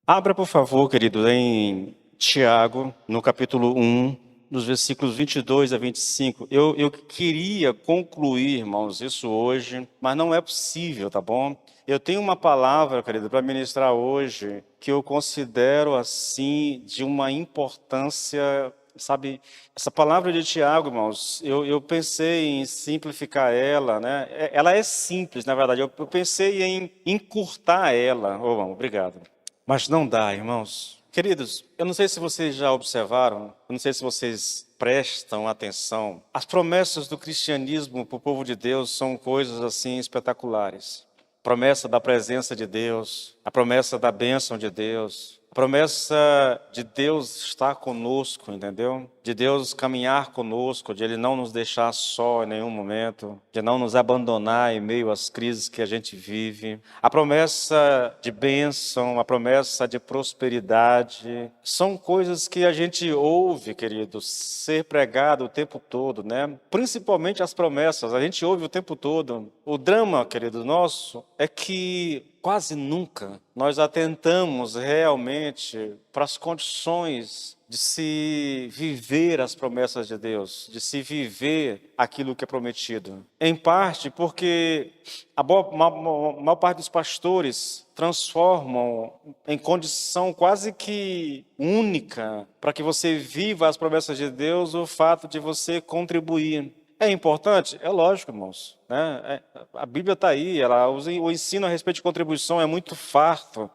Abra, por favor, querido, em Tiago, no capítulo 1, dos versículos 22 a 25. Eu queria concluir, irmãos, isso hoje, mas não é possível, tá bom? Eu tenho uma palavra, querido, para ministrar hoje, que eu considero, assim, de uma importância, sabe? Essa palavra de Tiago, irmãos, eu pensei em simplificar ela, né? Ela é simples, na verdade. Eu pensei em encurtar ela. Obrigado. Mas não dá, irmãos. Queridos, eu não sei se vocês já observaram, eu não sei se vocês prestam atenção. As promessas do cristianismo para o povo de Deus são coisas assim espetaculares. Promessa da presença de Deus, a promessa da bênção de Deus, a promessa de Deus estar conosco, entendeu? De Deus caminhar conosco, de Ele não nos deixar só em nenhum momento, de não nos abandonar em meio às crises que a gente vive. A promessa de bênção, a promessa de prosperidade, são coisas que a gente ouve, querido, ser pregado o tempo todo, né? Principalmente as promessas, a gente ouve o tempo todo. O drama, querido, nosso, é que quase nunca nós atentamos realmente para as condições de se viver as promessas de Deus, de se viver aquilo que é prometido. Em parte porque a maior parte dos pastores transformam em condição quase que única para que você viva as promessas de Deus o fato de você contribuir. É importante? É lógico, irmãos. Né? A Bíblia está aí, o ensino a respeito de contribuição é muito farto.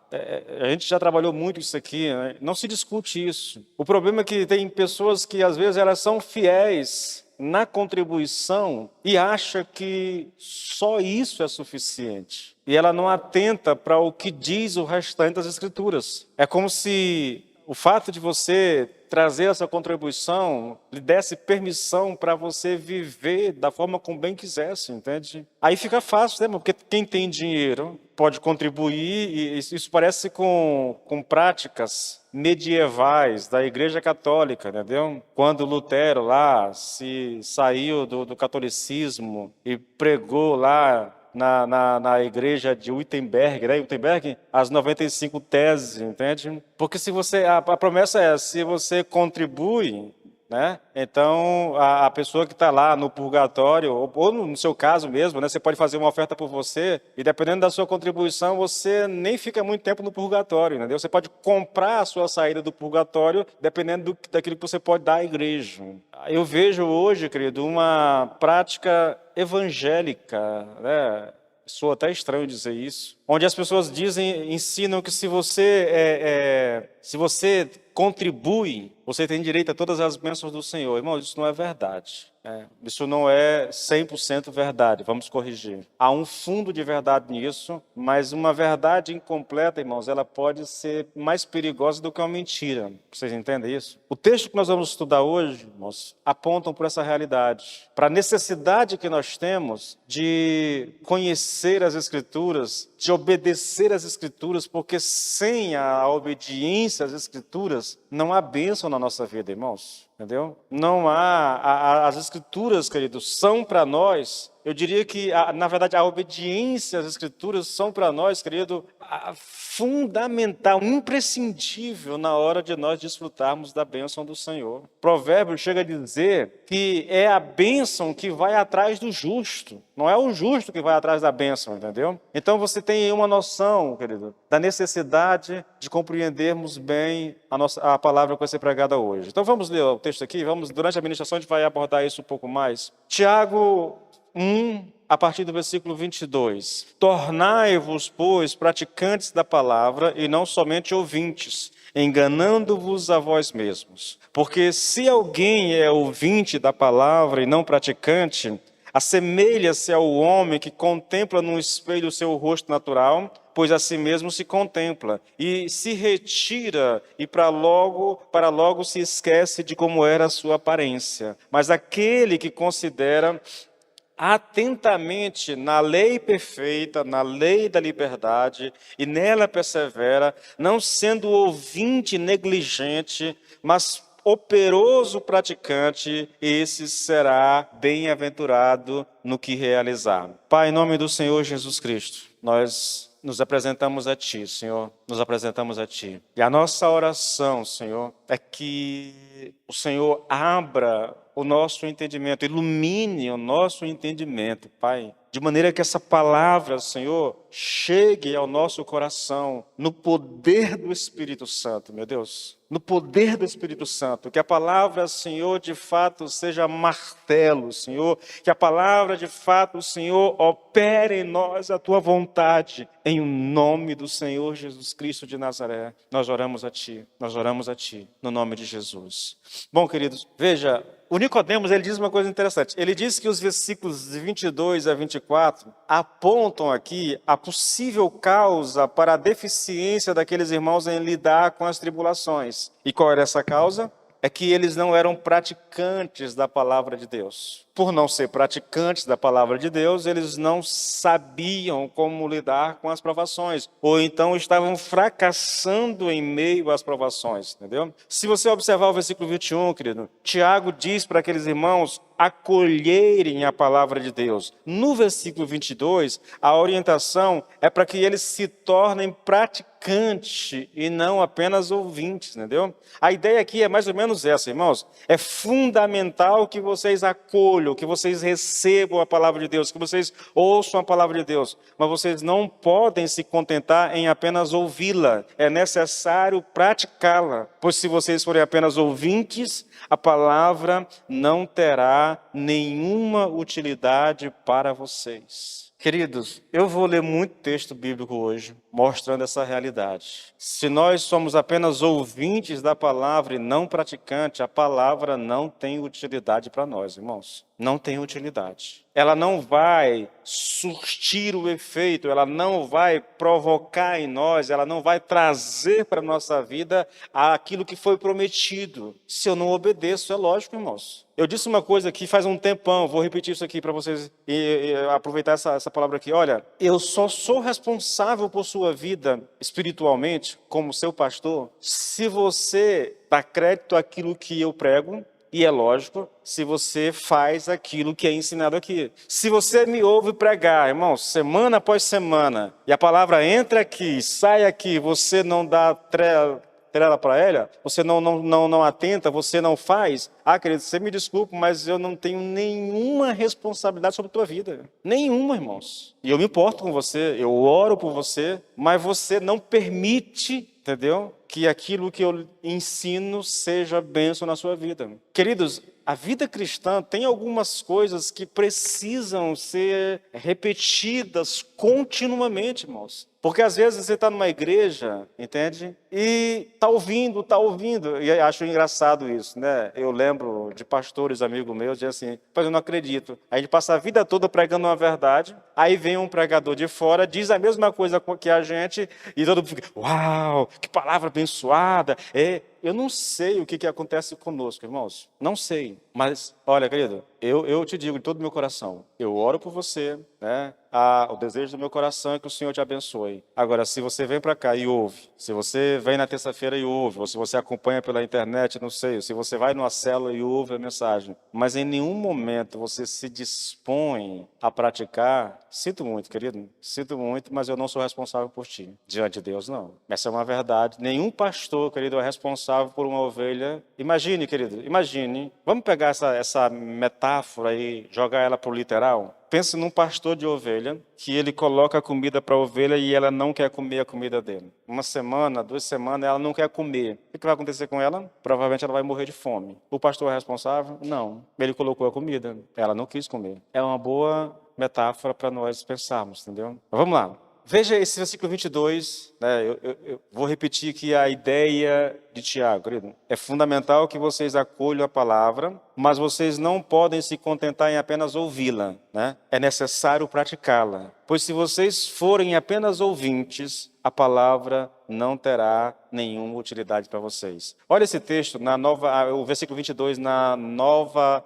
A gente já trabalhou muito isso aqui, né? Não se discute isso. O problema é que tem pessoas que às vezes elas são fiéis na contribuição e acha que só isso é suficiente. E ela não atenta para o que diz o restante das Escrituras. É como se o fato de você trazer essa contribuição lhe desse permissão para você viver da forma como bem quisesse, entende? Aí fica fácil, né? Porque quem tem dinheiro pode contribuir, e isso parece com práticas medievais da Igreja Católica, entendeu? Quando Lutero lá se saiu do catolicismo e pregou lá na igreja de Wittenberg, né? Wittenberg, as 95 teses, entende? Porque se você, a promessa é, se você contribui, né? Então a pessoa que está lá no purgatório, ou no seu caso mesmo, né? Você pode fazer uma oferta por você e dependendo da sua contribuição, você nem fica muito tempo no purgatório, entendeu? Você pode comprar a sua saída do purgatório dependendo daquilo que você pode dar à igreja. Eu vejo hoje, querido, uma prática evangélica, né? Soa até estranho dizer isso, onde as pessoas ensinam que se você contribui, você tem direito a todas as bênçãos do Senhor. Irmão, isso não é verdade. Isso não é 100% verdade, vamos corrigir. Há um fundo de verdade nisso, mas uma verdade incompleta, irmãos, ela pode ser mais perigosa do que uma mentira. Vocês entendem isso? O texto que nós vamos estudar hoje, irmãos, apontam para essa realidade, para a necessidade que nós temos de conhecer as Escrituras, de obedecer às Escrituras, porque sem a obediência às Escrituras, não há bênção na nossa vida, irmãos. Entendeu? Não há, as Escrituras, queridos, são para nós, eu diria que, na verdade, a obediência às Escrituras são para nós, querido, fundamental, imprescindível na hora de nós desfrutarmos da bênção do Senhor. Provérbio chega a dizer que é a bênção que vai atrás do justo, não é o justo que vai atrás da bênção, entendeu? Então você tem uma noção, querido, da necessidade de compreendermos bem a palavra que vai ser pregada hoje. Então vamos ler o texto aqui, durante a ministração a gente vai abordar isso um pouco mais. Tiago 1, a partir do versículo 22. Tornai-vos, pois, praticantes da palavra e não somente ouvintes, enganando-vos a vós mesmos. Porque se alguém é ouvinte da palavra e não praticante, assemelha-se ao homem que contempla num espelho o seu rosto natural, pois a si mesmo se contempla, e se retira, e para logo se esquece de como era a sua aparência. Mas aquele que considera atentamente na lei perfeita, na lei da liberdade, e nela persevera, não sendo ouvinte negligente, mas operoso praticante, esse será bem-aventurado no que realizar. Pai, em nome do Senhor Jesus Cristo, nós nos apresentamos a Ti, Senhor, nos apresentamos a Ti. E a nossa oração, Senhor, é que o Senhor abra o nosso entendimento, ilumine o nosso entendimento, Pai, de maneira que essa palavra, Senhor, chegue ao nosso coração no poder do Espírito Santo, meu Deus. No poder do Espírito Santo, que a palavra, Senhor, de fato seja martelo, Senhor, que a palavra, de fato, Senhor, opere em nós a Tua vontade, em nome do Senhor Jesus Cristo de Nazaré. Nós oramos a Ti, no nome de Jesus. Bom, queridos, veja, o Nicodemos, ele diz uma coisa interessante. Ele diz que os versículos de 22 a 24 apontam aqui a possível causa para a deficiência daqueles irmãos em lidar com as tribulações. E qual era essa causa? É que eles não eram praticantes da palavra de Deus. Por não ser praticantes da palavra de Deus, eles não sabiam como lidar com as provações, ou então estavam fracassando em meio às provações, entendeu? Se você observar o versículo 21, querido, Tiago diz para aqueles irmãos acolherem a palavra de Deus. No versículo 22, a orientação é para que eles se tornem praticantes e não apenas ouvintes, entendeu? A ideia aqui é mais ou menos essa, irmãos. É fundamental que vocês acolham, que vocês recebam a palavra de Deus, que vocês ouçam a palavra de Deus, mas vocês não podem se contentar em apenas ouvi-la. É necessário praticá-la, pois se vocês forem apenas ouvintes, a palavra não terá nenhuma utilidade para vocês. Queridos, eu vou ler muito texto bíblico hoje, mostrando essa realidade. Se nós somos apenas ouvintes da palavra e não praticantes, a palavra não tem utilidade para nós, irmãos. Não tem utilidade. Ela não vai surtir o efeito, ela não vai provocar em nós, ela não vai trazer para a nossa vida aquilo que foi prometido. Se eu não obedeço, é lógico, irmãos. Eu disse uma coisa aqui faz um tempão, vou repetir isso aqui para vocês e aproveitar essa palavra aqui. Olha, eu só sou responsável por sua vida espiritualmente, como seu pastor, se você dá crédito àquilo que eu prego, e é lógico, se você faz aquilo que é ensinado aqui. Se você me ouve pregar, irmão, semana após semana, e a palavra entra aqui, sai aqui, você não dá trela para ela, você não atenta, você não faz, querido, você me desculpe, mas eu não tenho nenhuma responsabilidade sobre a tua vida. Nenhuma, irmãos. E eu me importo com você, eu oro por você, mas você não permite, entendeu? Que aquilo que eu ensino seja bênção na sua vida. Queridos, a vida cristã tem algumas coisas que precisam ser repetidas continuamente, irmãos. Porque às vezes você está numa igreja, entende? E está ouvindo. E acho engraçado isso, né? Eu lembro de pastores, amigos meus, dizem assim, mas eu não acredito. Aí a gente passa a vida toda pregando uma verdade, aí vem um pregador de fora, diz a mesma coisa que a gente, e todo mundo fica, uau, que palavra abençoada. Eu não sei o que acontece conosco, irmãos. Não sei. Mas, olha, querido, eu te digo de todo o meu coração, eu oro por você, né? O desejo do meu coração é que o Senhor te abençoe. Agora, se você vem para cá e ouve, se você vem na terça-feira e ouve, ou se você acompanha pela internet, não sei, se você vai numa célula e ouve a mensagem, mas em nenhum momento você se dispõe a praticar, sinto muito, querido, sinto muito, mas eu não sou responsável por ti. Diante de Deus, não. Essa é uma verdade. Nenhum pastor, querido, é responsável por uma ovelha. Imagine, querido, vamos pegar essa metáfora e jogar ela para o literal? Pense num pastor de ovelha, que ele coloca a comida para a ovelha e ela não quer comer a comida dele. Uma semana, 2 semanas, ela não quer comer. O que vai acontecer com ela? Provavelmente ela vai morrer de fome. O pastor é responsável? Não. Ele colocou a comida, ela não quis comer. É uma boa metáfora para nós pensarmos, entendeu? Mas vamos lá. Veja esse versículo 22, né? Eu vou repetir aqui a ideia de Tiago, querido. É fundamental que vocês acolham a palavra, mas vocês não podem se contentar em apenas ouvi-la, né? É necessário praticá-la. Pois se vocês forem apenas ouvintes, a palavra não terá nenhuma utilidade para vocês. Olha esse texto, o versículo 22, na nova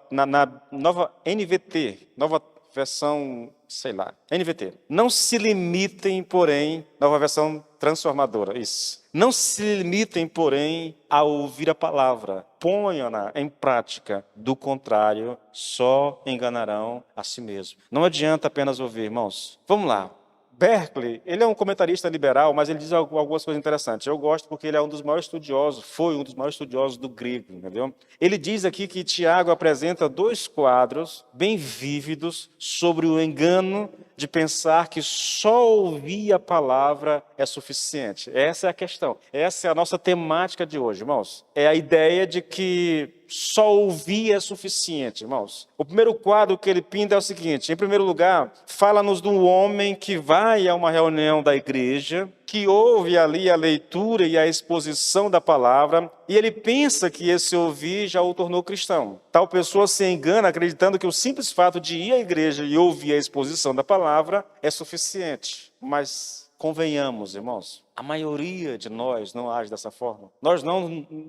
NVT, nova versão, sei lá, NVT. Não se limitem, porém, nova versão transformadora, isso. Não se limitem, porém, a ouvir a palavra. Ponham-na em prática. Do contrário, só enganarão a si mesmo. Não adianta apenas ouvir, irmãos. Vamos lá. Berkeley, ele é um comentarista liberal, mas ele diz algumas coisas interessantes. Eu gosto porque ele é um dos maiores estudiosos, foi um dos maiores estudiosos do grego, entendeu? Ele diz aqui que Tiago apresenta dois quadros bem vívidos sobre o engano de pensar que só ouvir a palavra é suficiente. Essa é a questão. Essa é a nossa temática de hoje, irmãos. É a ideia de que só ouvir é suficiente, irmãos. O primeiro quadro que ele pinta é o seguinte: em primeiro lugar, fala-nos de um homem que vai a uma reunião da igreja, que ouve ali a leitura e a exposição da palavra, e ele pensa que esse ouvir já o tornou cristão. Tal pessoa se engana acreditando que o simples fato de ir à igreja e ouvir a exposição da palavra é suficiente. Mas convenhamos, irmãos, a maioria de nós não age dessa forma.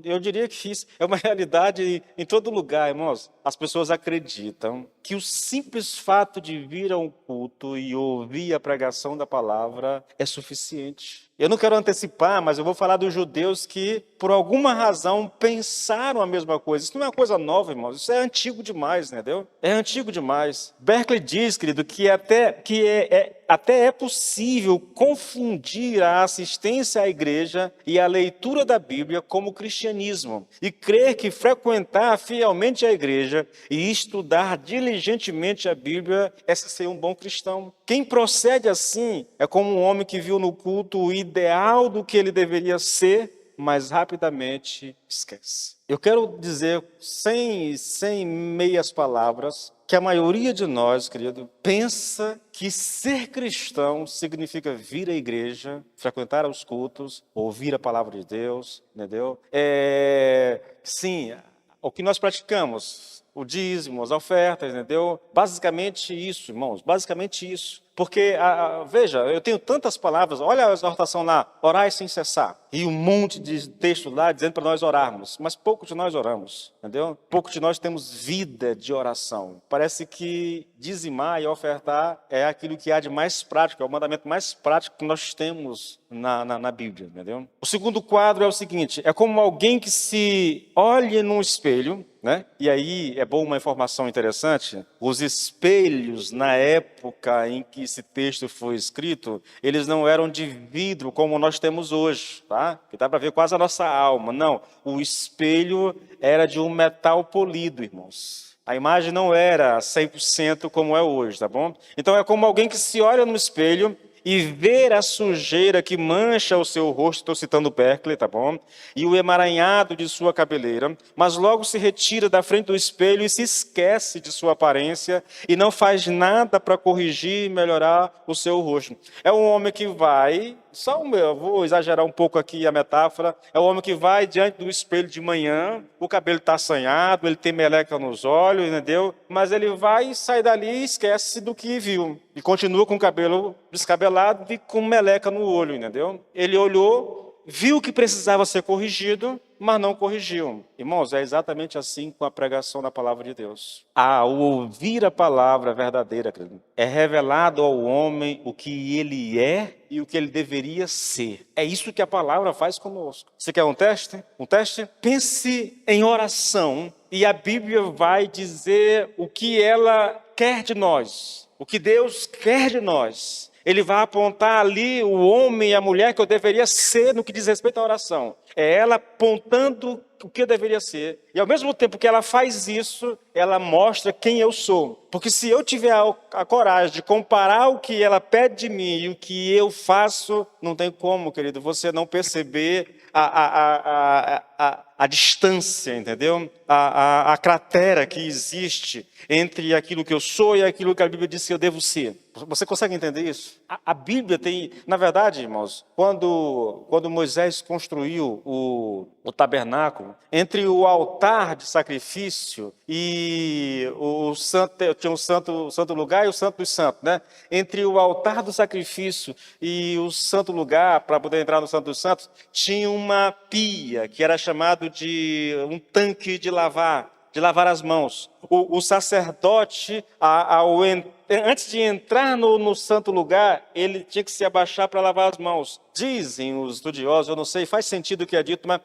Eu diria que isso é uma realidade em todo lugar, irmãos. As pessoas acreditam que o simples fato de vir a um culto e ouvir a pregação da palavra é suficiente. Eu não quero antecipar, mas eu vou falar dos judeus que, por alguma razão, pensaram a mesma coisa. Isso não é uma coisa nova, irmãos. Isso é antigo demais, entendeu? É antigo demais. Berkeley diz, querido, que até é possível confundir a assistência à igreja e a leitura da Bíblia como cristianismo e crer que frequentar fielmente a igreja e estudar diligentemente a Bíblia é ser um bom cristão. Quem procede assim é como um homem que viu no culto o ideal do que ele deveria ser, mas rapidamente esquece. Eu quero dizer, sem meias palavras, que a maioria de nós, querido, pensa que ser cristão significa vir à igreja, frequentar os cultos, ouvir a palavra de Deus, entendeu? Sim, o que nós praticamos, o dízimo, as ofertas, entendeu? Basicamente isso, irmãos, basicamente isso. Porque, veja, eu tenho tantas palavras, olha a exortação lá, orai sem cessar. E um monte de textos lá dizendo para nós orarmos, mas poucos de nós oramos, entendeu? Poucos de nós temos vida de oração. Parece que dizimar e ofertar é aquilo que há de mais prático, é o mandamento mais prático que nós temos na Bíblia, entendeu? O segundo quadro é o seguinte: é como alguém que se olha num espelho, né? E aí é bom uma informação interessante: os espelhos na época em que esse texto foi escrito, eles não eram de vidro como nós temos hoje, tá? Que dá para ver quase a nossa alma. Não, o espelho era de um metal polido, irmãos. A imagem não era 100% como é hoje, tá bom? Então é como alguém que se olha no espelho e ver a sujeira que mancha o seu rosto, estou citando Berkeley, tá bom? E o emaranhado de sua cabeleira, mas logo se retira da frente do espelho e se esquece de sua aparência e não faz nada para corrigir e melhorar o seu rosto. É um homem que vai, eu vou exagerar um pouco aqui a metáfora, é um homem que vai diante do espelho de manhã, o cabelo está assanhado, ele tem meleca nos olhos, entendeu? Mas ele vai e sai dali e esquece do que viu. E continua com o cabelo descabelado e com meleca no olho, entendeu? Ele olhou, viu que precisava ser corrigido, mas não corrigiu. Irmãos, é exatamente assim com a pregação da palavra de Deus. Ao ouvir a palavra verdadeira, é revelado ao homem o que ele é e o que ele deveria ser. É isso que a palavra faz conosco. Você quer um teste? Um teste? Pense em oração e a Bíblia vai dizer o que ela quer de nós. O que Deus quer de nós. Ele vai apontar ali o homem e a mulher que eu deveria ser no que diz respeito à oração. É ela apontando o que eu deveria ser. E ao mesmo tempo que ela faz isso, ela mostra quem eu sou. Porque se eu tiver a coragem de comparar o que ela pede de mim e o que eu faço, não tem como, querido, você não perceber a distância, entendeu? A cratera que existe entre aquilo que eu sou e aquilo que a Bíblia diz que eu devo ser. Você consegue entender isso? A Bíblia tem, na verdade, irmãos, quando Moisés construiu o tabernáculo, entre o altar de sacrifício e o santo, tinha o santo lugar e o santo dos santos, né? Entre o altar do sacrifício e o santo lugar, para poder entrar no santo dos santos, tinha uma pia, que era chamado de um tanque de lavar as mãos. O sacerdote, ao entrar antes de entrar no santo lugar, ele tinha que se abaixar para lavar as mãos. Dizem os estudiosos, eu não sei, faz sentido o que é dito, mas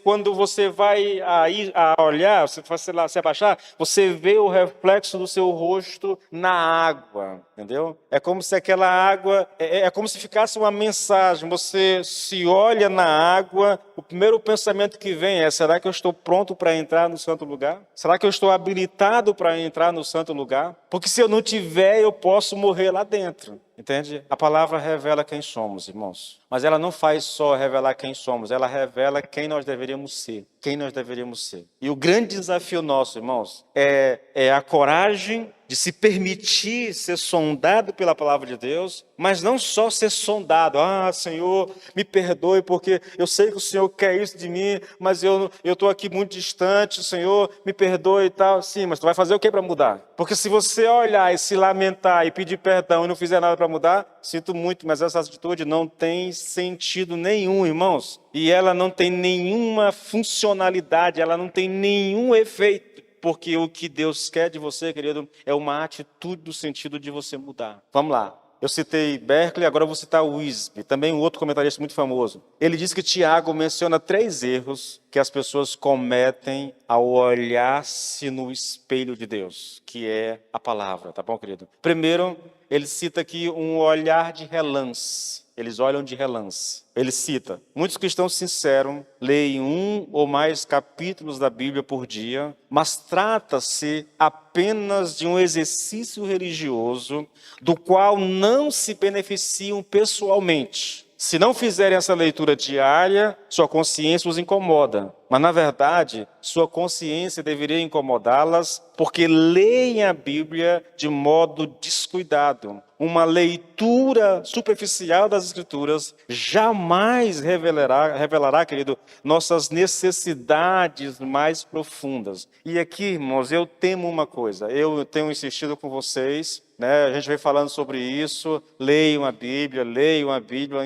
quando você vai a olhar, você vai, sei lá, se abaixar, você vê o reflexo do seu rosto na água, entendeu? É como se aquela água, é como se ficasse uma mensagem, você se olha na água, o primeiro pensamento que vem é, será que eu estou pronto para entrar no santo lugar? Será que eu estou habilitado para entrar no santo lugar? Porque se eu não tiver, eu posso morrer lá dentro. Entende? A palavra revela quem somos, irmãos. Mas ela não faz só revelar quem somos, ela revela quem nós deveríamos ser. Quem nós deveríamos ser. E o grande desafio nosso, irmãos, é a coragem de se permitir ser sondado pela palavra de Deus, mas não só ser sondado. Ah, Senhor, me perdoe porque eu sei que o Senhor quer isso de mim, mas eu estou aqui muito distante, Senhor, me perdoe e tal. Sim, mas tu vai fazer o que para mudar? Porque se você olhar e se lamentar e pedir perdão e não fizer nada para mudar, sinto muito, mas essa atitude não tem sentido nenhum, irmãos. E ela não tem nenhuma funcionalidade, ela não tem nenhum efeito. Porque o que Deus quer de você, querido, é uma atitude no sentido de você mudar. Vamos lá. Eu citei Berkeley, agora eu vou citar Wisby, também um outro comentarista muito famoso. Ele diz que Tiago menciona 3 erros que as pessoas cometem ao olhar-se no espelho de Deus, que é a palavra, tá bom, querido? Primeiro, ele cita aqui um olhar de relance. Eles olham de relance. Ele cita, muitos cristãos sinceros leem 1 ou mais capítulos da Bíblia por dia, mas trata-se apenas de um exercício religioso do qual não se beneficiam pessoalmente. Se não fizerem essa leitura diária, sua consciência os incomoda. Mas, na verdade, sua consciência deveria incomodá-las porque leem a Bíblia de modo descuidado. Uma leitura superficial das Escrituras jamais revelará, querido, nossas necessidades mais profundas. E aqui, irmãos, eu temo uma coisa. Eu tenho insistido com vocês, né? A gente vem falando sobre isso. Leiam a Bíblia.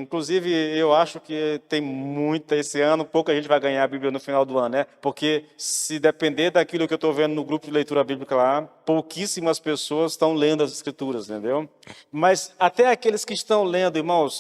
Inclusive, eu acho que tem muita esse ano, pouca gente vai ganhar a Bíblia no final do ano, né? Porque se depender daquilo que eu estou vendo no grupo de leitura bíblica lá, pouquíssimas pessoas estão lendo as Escrituras, entendeu? Mas até aqueles que estão lendo, irmãos,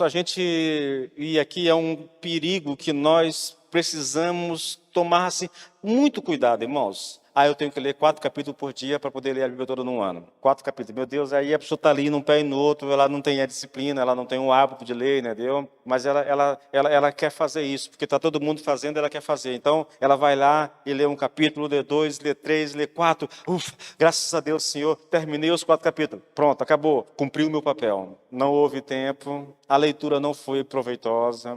e aqui é um perigo que nós precisamos tomar assim, muito cuidado, irmãos. Eu tenho que ler 4 capítulos por dia para poder ler a Bíblia toda num ano. 4 capítulos. Meu Deus, aí a pessoa está ali num pé e no outro, ela não tem a disciplina, ela não tem o hábito de ler, entendeu? Mas ela quer fazer isso, porque está todo mundo fazendo, ela quer fazer. Então, ela vai lá e lê um capítulo, lê 2, lê 3, lê 4. Graças a Deus, Senhor, terminei os 4 capítulos. Pronto, acabou. Cumpri o meu papel. Não houve tempo, a leitura não foi proveitosa.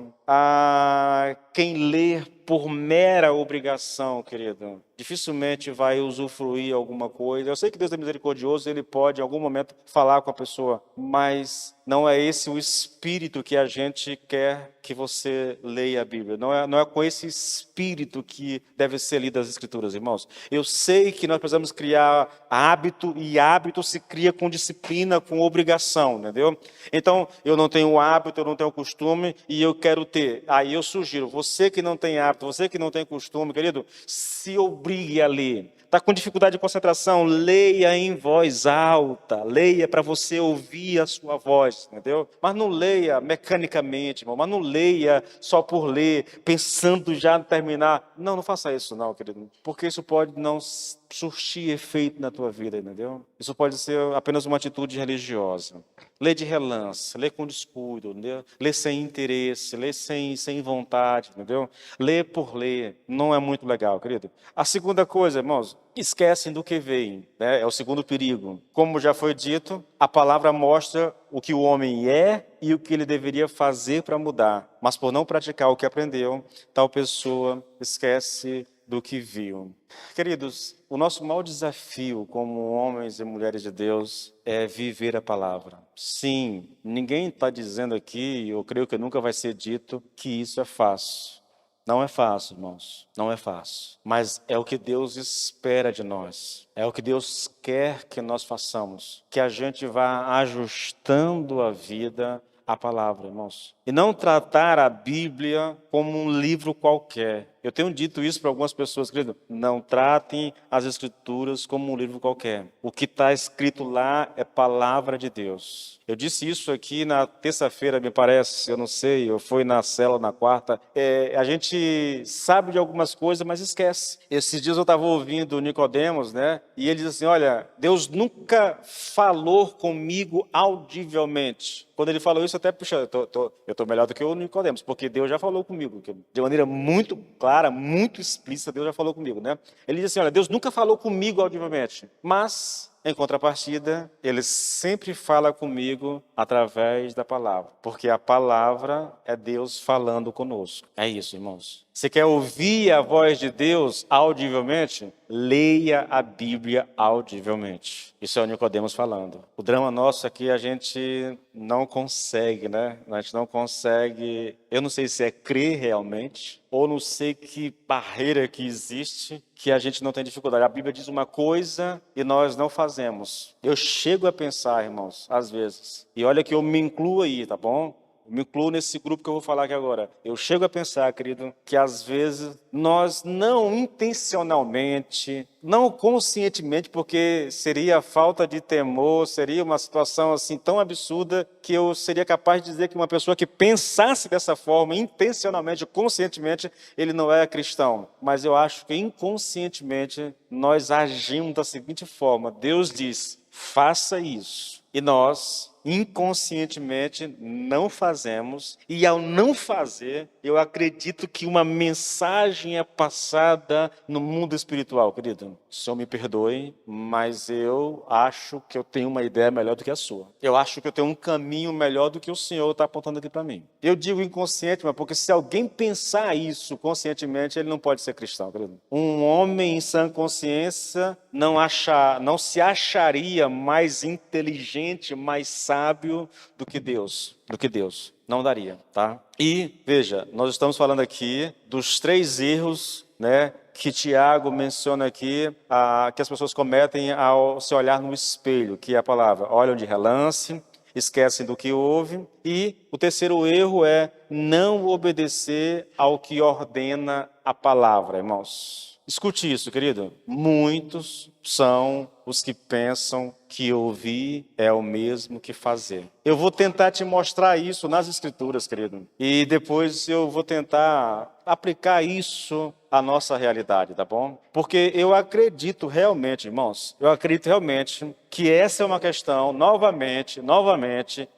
Quem lê por mera obrigação, querido, dificilmente vai usufruir alguma coisa. Eu sei que Deus é misericordioso, Ele pode em algum momento falar com a pessoa, mas não é esse o espírito que a gente quer que você leia a Bíblia. Não é com esse espírito que deve ser lida as Escrituras, irmãos. Eu sei que nós precisamos criar hábito, e hábito se cria com disciplina, com obrigação, entendeu? Então, eu não tenho hábito, eu não tenho costume, e eu quero ter. Aí eu sugiro, você que não tem hábito, você que não tem costume, querido, se obrigue a ler. Está com dificuldade de concentração, leia em voz alta, leia para você ouvir a sua voz, entendeu? Mas não leia mecanicamente, irmão, mas não leia só por ler, pensando já em terminar. Não faça isso não, querido, porque isso pode não surtir efeito na tua vida, entendeu? Isso pode ser apenas uma atitude religiosa. Lê de relance, lê com descuido, entendeu? Lê sem interesse, lê sem vontade, entendeu? Lê por ler, não é muito legal, querido. A segunda coisa, irmãos, esquecem do que veem, né? É o segundo perigo. Como já foi dito, a palavra mostra o que o homem é e o que ele deveria fazer para mudar. Mas por não praticar o que aprendeu, tal pessoa esquece do que viu. Queridos, o nosso maior desafio como homens e mulheres de Deus é viver a palavra. Sim, ninguém está dizendo aqui, eu creio que nunca vai ser dito, que isso é fácil. Não é fácil, irmãos, não é fácil. Mas é o que Deus espera de nós. É o que Deus quer que nós façamos. Que a gente vá ajustando a vida à palavra, irmãos. e não tratar a Bíblia como um livro qualquer. Eu tenho dito isso para algumas pessoas, querido. Não tratem as Escrituras como um livro qualquer. O que está escrito lá é palavra de Deus. Eu disse isso aqui na terça-feira, me parece, eu não sei, eu fui na célula na quarta. A gente sabe de algumas coisas, mas esquece. Esses dias eu estava ouvindo o Nicodemos, né? E ele diz assim, olha, Deus nunca falou comigo audivelmente. Quando ele falou isso, até, puxa, eu estou melhor do que o Nicodemos, porque Deus já falou comigo, de maneira muito clara, muito explícita, Deus já falou comigo, né? Ele diz assim, olha, Deus nunca falou comigo audivelmente, mas, em contrapartida, Ele sempre fala comigo através da palavra, porque a palavra é Deus falando conosco. É isso, irmãos. Você quer ouvir a voz de Deus audivelmente? Leia a Bíblia audivelmente. Isso é o Nicodemos falando. O drama nosso aqui, a gente não consegue, né? A gente não consegue, eu não sei se é crer realmente, ou não sei que barreira que existe, que a gente não tem dificuldade. A Bíblia diz uma coisa e nós não fazemos. Eu chego a pensar, irmãos, às vezes, e olha que eu me incluo aí, tá bom? Me incluo nesse grupo que eu vou falar aqui agora. Eu chego a pensar, querido, que às vezes nós não intencionalmente, não conscientemente, porque seria falta de temor, seria uma situação assim tão absurda que eu seria capaz de dizer que uma pessoa que pensasse dessa forma, intencionalmente, conscientemente, ele não é cristão. Mas eu acho que inconscientemente nós agimos da seguinte forma. Deus diz, faça isso. E nós, inconscientemente, não fazemos. E ao não fazer, eu acredito que uma mensagem é passada no mundo espiritual, querido. O Senhor me perdoe, mas eu acho que eu tenho uma ideia melhor do que a sua. Eu acho que eu tenho um caminho melhor do que o Senhor está apontando aqui para mim. Eu digo inconsciente, mas porque se alguém pensar isso conscientemente, ele não pode ser cristão, querido. Um homem em sã consciência não se acharia mais inteligente, mais sábio do que Deus. Não daria, tá? E, veja, nós estamos falando aqui dos 3 erros, né, que Tiago menciona aqui, que as pessoas cometem ao se olhar no espelho, que é a palavra, olham de relance, esquecem do que houve. E o terceiro erro é não obedecer ao que ordena a palavra, irmãos. Escute isso, querido. Muitos são os que pensam que ouvir é o mesmo que fazer. Eu vou tentar te mostrar isso nas Escrituras, querido. E depois eu vou tentar aplicar isso à nossa realidade, tá bom? Porque eu acredito realmente, irmãos, que essa é uma questão, novamente,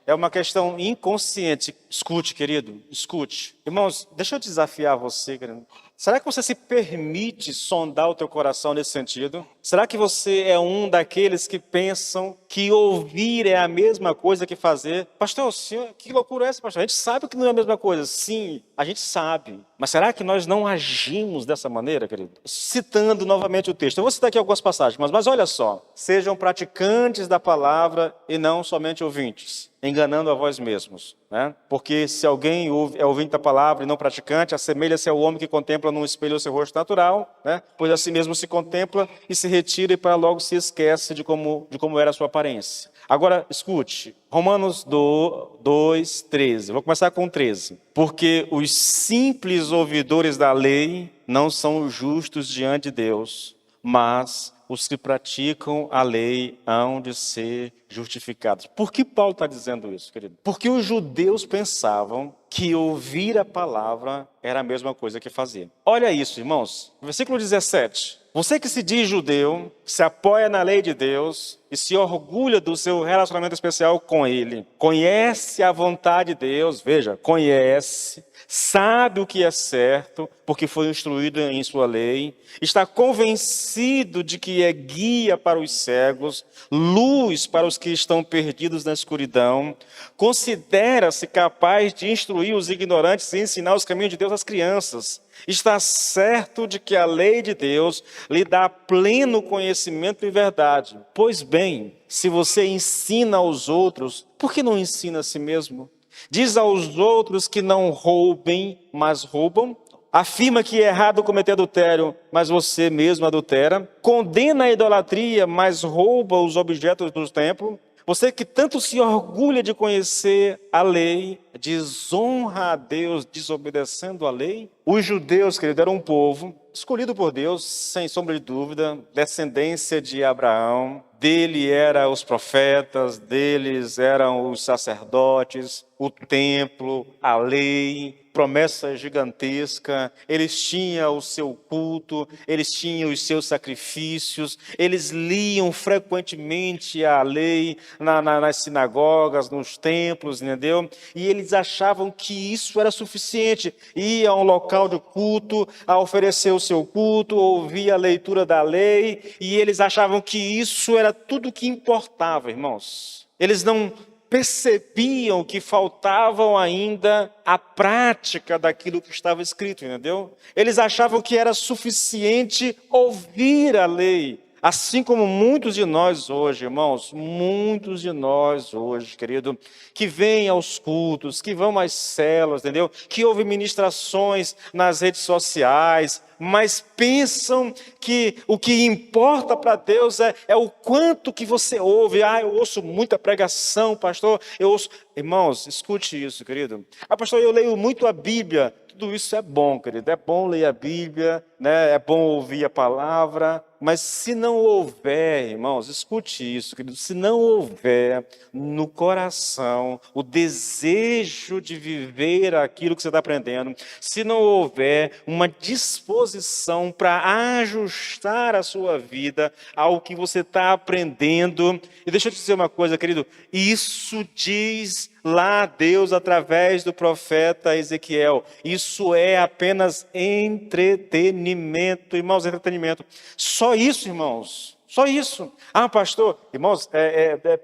é uma questão inconsciente. Escute, querido, escute. Irmãos, deixa eu desafiar você, querido. Será que você se permite sondar o teu coração nesse sentido? Será que você é um daqueles que pensam que ouvir é a mesma coisa que fazer? Pastor, que loucura é essa, pastor? A gente sabe que não é a mesma coisa. Sim, a gente sabe. Mas será que nós não agimos dessa maneira, querido? Citando novamente o texto. Eu vou citar aqui algumas passagens, mas olha só. Sejam praticantes da palavra e não somente ouvintes, enganando a vós mesmos, né? Porque se alguém é ouvinte da palavra e não praticante, assemelha-se ao homem que contempla num espelho o seu rosto natural, né? Pois assim mesmo se contempla e se retira e para logo se esquece de como era a sua aparência. Agora, escute, Romanos 2, 13. Vou começar com 13. Porque os simples ouvidores da lei não são justos diante de Deus, mas os que praticam a lei hão de ser justificados. Por que Paulo está dizendo isso, querido? Porque os judeus pensavam que ouvir a palavra era a mesma coisa que fazer. Olha isso, irmãos. Versículo 17. Você que se diz judeu, se apoia na lei de Deus e se orgulha do seu relacionamento especial com Ele, conhece a vontade de Deus, veja, conhece, sabe o que é certo, porque foi instruído em sua lei, está convencido de que é guia para os cegos, luz para os que estão perdidos na escuridão, considera-se capaz de instruir os ignorantes e ensinar os caminhos de Deus às crianças. Está certo de que a lei de Deus lhe dá pleno conhecimento e verdade. Pois bem, se você ensina aos outros, por que não ensina a si mesmo? Diz aos outros que não roubem, mas roubam. Afirma que é errado cometer adultério, mas você mesmo adultera. Condena a idolatria, mas rouba os objetos do templo. Você que tanto se orgulha de conhecer a lei, desonra a Deus desobedecendo a lei. Os judeus, querido, eram um povo escolhido por Deus, sem sombra de dúvida, descendência de Abraão. Dele eram os profetas, deles eram os sacerdotes, o templo, a lei, promessa gigantesca. Eles tinham o seu culto, eles tinham os seus sacrifícios, eles liam frequentemente a lei nas sinagogas, nos templos, entendeu? E eles achavam que isso era suficiente. Ia a um local de culto, a oferecer o seu culto, ouvia a leitura da lei, e eles achavam que isso era tudo que importava, irmãos. Eles não percebiam que faltavam ainda a prática daquilo que estava escrito, entendeu? Eles achavam que era suficiente ouvir a lei. Assim como muitos de nós hoje, irmãos, muitos de nós hoje, querido, que vêm aos cultos, que vão às células, entendeu? Que ouvem ministrações nas redes sociais, mas pensam que o que importa para Deus é o quanto que você ouve. Eu ouço muita pregação, pastor, eu ouço... Irmãos, escute isso, querido. Pastor, eu leio muito a Bíblia. Tudo isso é bom, querido. É bom ler a Bíblia, né? É bom ouvir a palavra. Mas se não houver, irmãos, escute isso, querido. Se não houver no coração o desejo de viver aquilo que você está aprendendo, se não houver uma disposição para ajustar a sua vida ao que você está aprendendo, e deixa eu te dizer uma coisa, querido, isso diz lá Deus através do profeta Ezequiel, isso é apenas entretenimento, irmãos, entretenimento. Só isso, irmãos, só isso. Pastor, irmãos,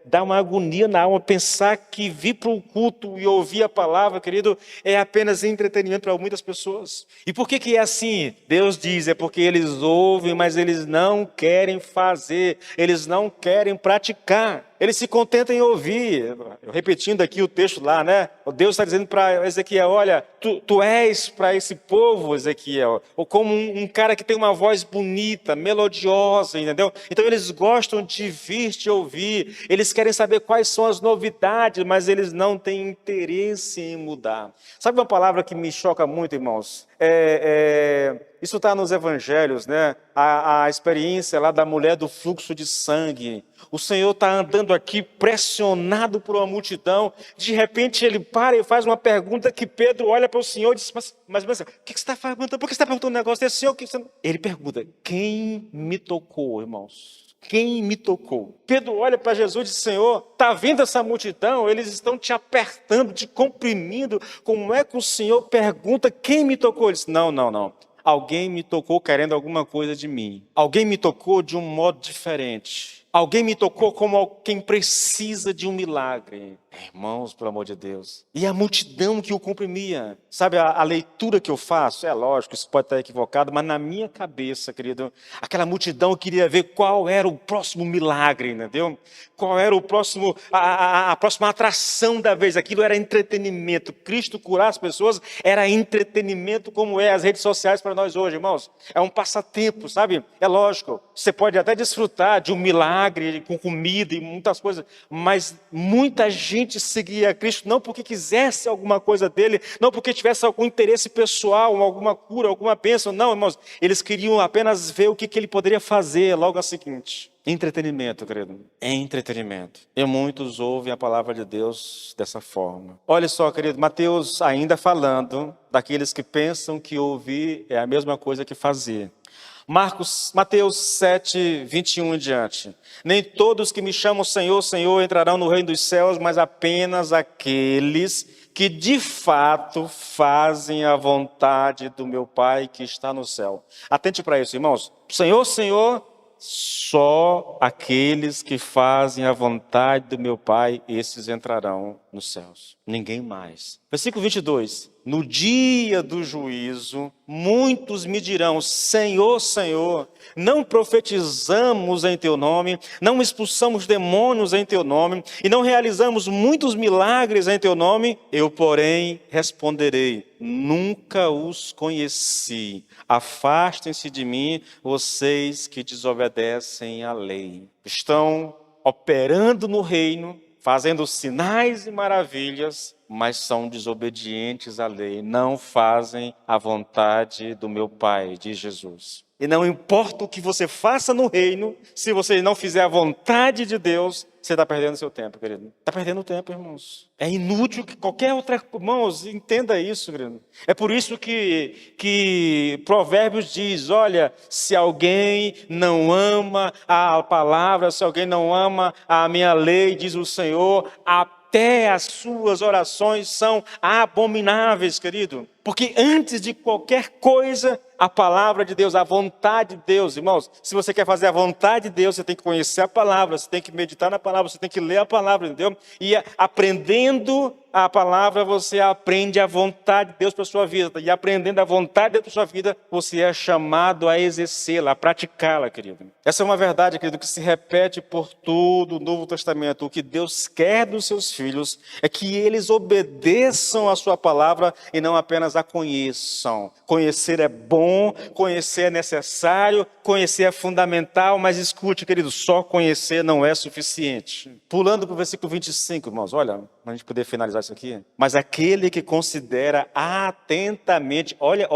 dá uma agonia na alma pensar que vir para o culto e ouvir a palavra, querido, é apenas entretenimento para muitas pessoas. E por que é assim? Deus diz, é porque eles ouvem, mas eles não querem fazer, eles não querem praticar. Eles se contentam em ouvir. Repetindo aqui o texto lá, né? O Deus está dizendo para Ezequiel, olha, tu és para esse povo, Ezequiel, ou como um cara que tem uma voz bonita, melodiosa, entendeu? Então eles gostam de vir te ouvir, eles querem saber quais são as novidades, mas eles não têm interesse em mudar. Sabe uma palavra que me choca muito, irmãos? Isso está nos evangelhos, né? A experiência lá da mulher do fluxo de sangue. O Senhor está andando aqui pressionado por uma multidão. De repente ele para e faz uma pergunta que Pedro olha para o Senhor e diz, mas o que você está perguntando? Por que você está perguntando um negócio desse? Senhor, Ele pergunta, quem me tocou, irmãos? Quem me tocou? Pedro olha para Jesus e diz, Senhor, está vendo essa multidão? Eles estão te apertando, te comprimindo. Como é que o Senhor pergunta quem me tocou? Ele diz, não. Alguém me tocou querendo alguma coisa de mim. Alguém me tocou de um modo diferente. Alguém me tocou como quem precisa de um milagre. Irmãos, pelo amor de Deus. E a multidão que o comprimia. Sabe, a leitura que eu faço, é lógico, isso pode estar equivocado, mas na minha cabeça, querido, aquela multidão queria ver qual era o próximo milagre, entendeu? Qual era o próximo, a próxima atração da vez. Aquilo era entretenimento. Cristo curar as pessoas era entretenimento, como é as redes sociais para nós hoje, irmãos. É um passatempo, sabe? É lógico, você pode até desfrutar de um milagre com comida e muitas coisas, mas muita gente seguia a Cristo não porque quisesse alguma coisa dele, não porque tivesse algum interesse pessoal, alguma cura, alguma bênção, não, irmãos, eles queriam apenas ver o que ele poderia fazer logo a seguinte. Entretenimento, querido, entretenimento. E muitos ouvem a palavra de Deus dessa forma. Olha só, querido, Mateus ainda falando daqueles que pensam que ouvir é a mesma coisa que fazer. Mateus 7, 21 em diante. Nem todos que me chamam Senhor, Senhor entrarão no reino dos céus, mas apenas aqueles que de fato fazem a vontade do meu Pai que está no céu. Atente para isso, irmãos. Senhor, Senhor, só aqueles que fazem a vontade do meu Pai, esses entrarão nos céus. Ninguém mais. Versículo 22. No dia do juízo, muitos me dirão, Senhor, Senhor, não profetizamos em Teu nome, não expulsamos demônios em Teu nome, e não realizamos muitos milagres em Teu nome? Eu, porém, responderei, nunca os conheci. Afastem-se de mim, vocês que desobedecem à lei. Estão operando no reino, fazendo sinais e maravilhas, mas são desobedientes à lei, não fazem a vontade do meu Pai, diz Jesus. E não importa o que você faça no reino, se você não fizer a vontade de Deus, você está perdendo seu tempo, querido. Está perdendo tempo, irmãos. É inútil que qualquer outra... Irmãos, entenda isso, querido. É por isso que Provérbios diz, olha, se alguém não ama a palavra, se alguém não ama a minha lei, diz o Senhor, até as suas orações são abomináveis, querido. Porque antes de qualquer coisa, a palavra de Deus, a vontade de Deus, irmãos, se você quer fazer a vontade de Deus, você tem que conhecer a palavra, você tem que meditar na palavra, você tem que ler a palavra, entendeu? E aprendendo a palavra, você aprende a vontade de Deus para a sua vida. E aprendendo a vontade de Deus para a sua vida, você é chamado a exercê-la, a praticá-la, querido. Essa é uma verdade, querido, que se repete por todo o Novo Testamento. O que Deus quer dos seus filhos é que eles obedeçam a sua palavra e não apenas a conheçam. Conhecer é bom, conhecer é necessário, conhecer é fundamental, mas escute, querido, só conhecer não é suficiente. Pulando para o versículo 25, irmãos, olha, para a gente poder finalizar isso aqui. Mas aquele que considera atentamente, olha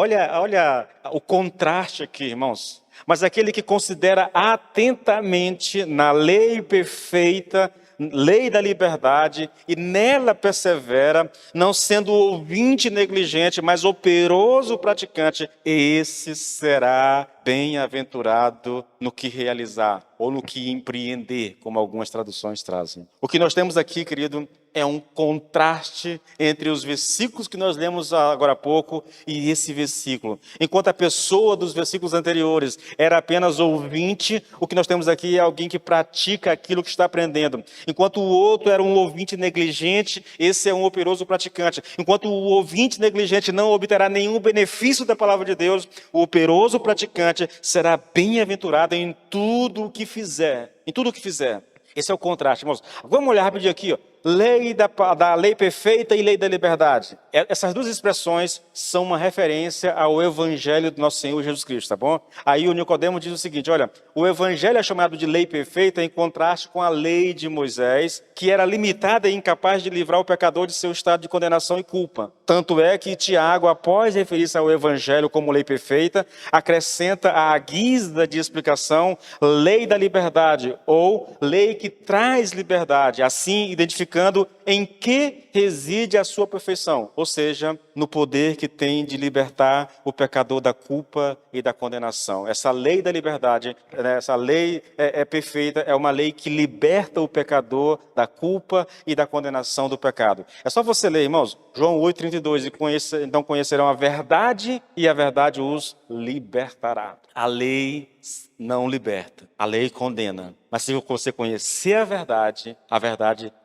o contraste aqui, irmãos. Mas aquele que considera atentamente na lei perfeita, lei da liberdade, e nela persevera, não sendo ouvinte negligente, mas operoso praticante, esse será bem-aventurado no que realizar, ou no que empreender, como algumas traduções trazem. O que nós temos aqui, querido, é um contraste entre os versículos que nós lemos agora há pouco e esse versículo. Enquanto a pessoa dos versículos anteriores era apenas ouvinte, o que nós temos aqui é alguém que pratica aquilo que está aprendendo. Enquanto o outro era um ouvinte negligente, esse é um operoso praticante. Enquanto o ouvinte negligente não obterá nenhum benefício da palavra de Deus, o operoso praticante será bem-aventurado em tudo o que fizer. Em tudo o que fizer. Esse é o contraste, irmãos. Vamos olhar rapidinho aqui, ó. Lei da lei perfeita e lei da liberdade. Essas duas expressões são uma referência ao evangelho do nosso Senhor Jesus Cristo, tá bom? Aí o Nicodemo diz o seguinte, olha, o evangelho é chamado de lei perfeita em contraste com a lei de Moisés, que era limitada e incapaz de livrar o pecador de seu estado de condenação e culpa. Tanto é que Tiago, após referir-se ao evangelho como lei perfeita, acrescenta à guisa de explicação lei da liberdade, ou lei que traz liberdade, assim identificando em que reside a sua perfeição, ou seja, no poder que tem de libertar o pecador da culpa e da condenação. Essa lei da liberdade, essa lei é perfeita, é uma lei que liberta o pecador da culpa e da condenação do pecado. É só você ler, irmãos, João 8,32, então conhecerão a verdade e a verdade os libertará. A lei não liberta, a lei condena. Mas se você conhecer a verdade